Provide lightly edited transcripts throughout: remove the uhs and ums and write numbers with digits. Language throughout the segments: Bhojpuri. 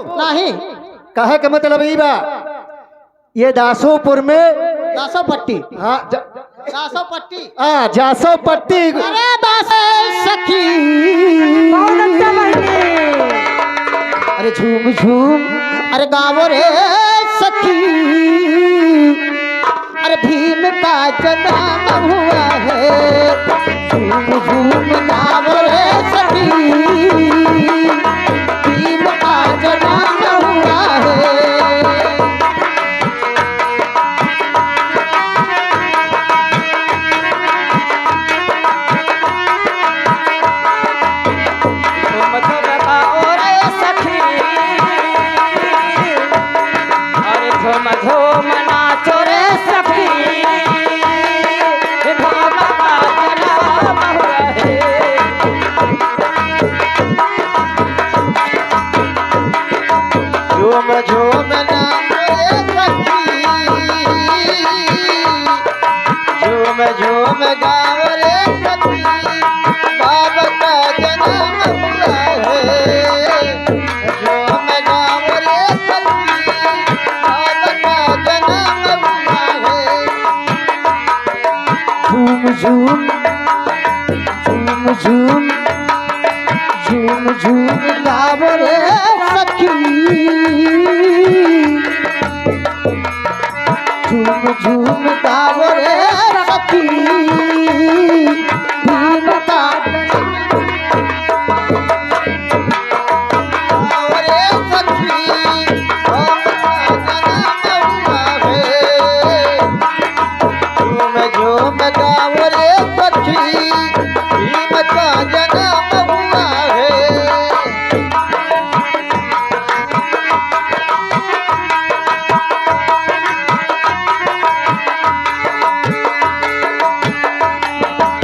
नहीं। कहे के मतलब ई बा ये दासोपुर में दासो पट्टी। हाँ दासो पट्टी। जासो पट्टी। अरे दासो सखी अरे झूम झूम अरे गावो रे सखी अरे भीम का जन्म हुआ है झूम झूम गावो रे सखी भीम का जन्म हुआ है। झूम झूम नाम रे सखी झूम झूम गाव रे सखी बाबा का जन्म हुआ है झूम गाव रे सखी बाबा का जन्म हुआ है। झूम झूम झूम झूम झूम झूम गाव रे सखी झूम झूम गावो रे सखी भीम का गाव रे सखी बाबा का जन्म हुआ है झूम झूम गाव रे सखी भीम का जन्म हुआ है।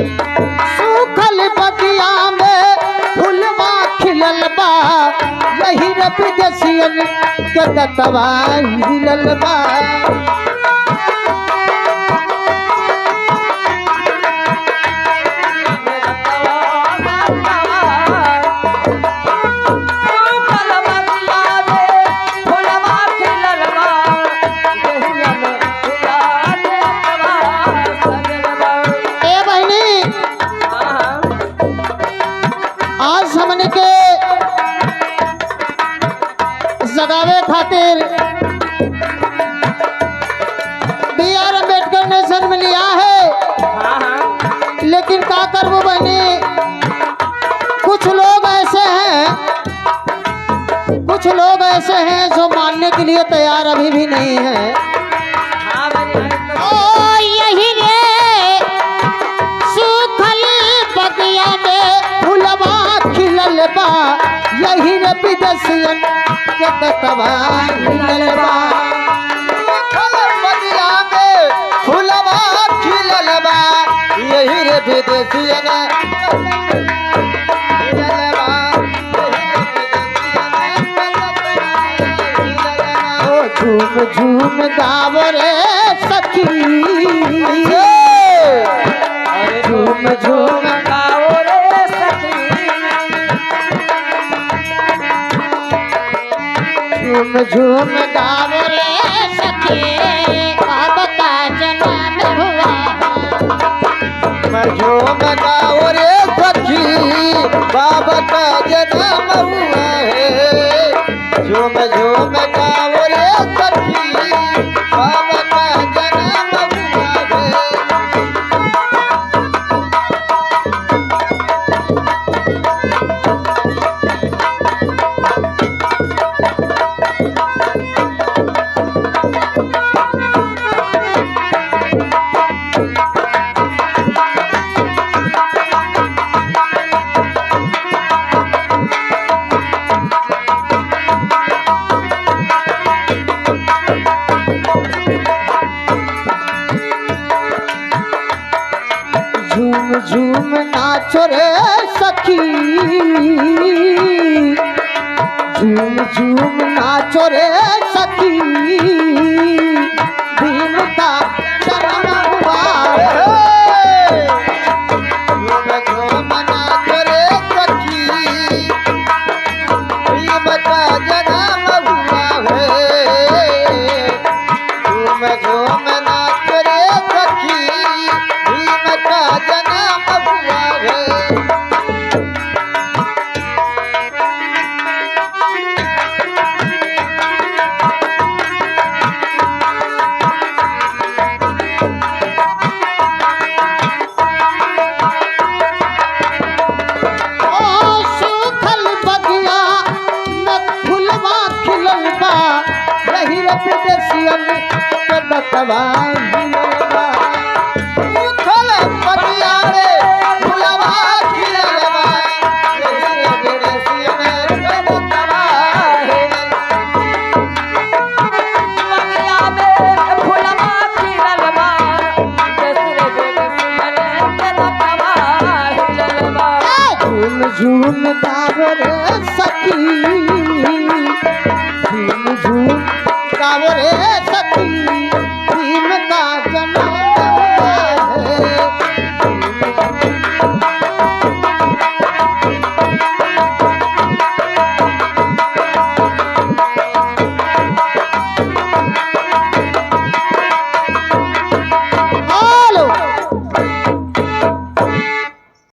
सूखल बगिया में फुलवा खिलल बा यही रे विदेशियन के दतवा हिलल बा। ए बहनी आज हमने के जगावे खातिर बी.आर. अम्बेडकर ने जन्म लिया है लेकिन का करबो बहनी कुछ लोग ऐसे हैं जो मानने के लिए तैयार अभी भी नहीं है। ओ यही रे सूखल बगिया में फुलवा खिलल बा यही रे विदेशियन के दतवा हिलल बा। बगिया में फुलवा खिलल बा यही रे विदेशियन झूम झूम गावो रे सखी झूम झूम गावो रे सखी झूम झूम गावो रे सखी बाबा का जन्म हुआ झूम गाओ रे सखी बाबा का जन्म हुआ है झूम झूम गाओ रे सखी बाबा का जन्म हुआ है। झूम झूम नाचो रे सखी झूम झूम नाचो रे सखी भीम का जन्म हुआ है। झूम झूम नाचो रे सखी भीम का जन्म हिलल बा यही रे विदेशियन के बतवा हिलल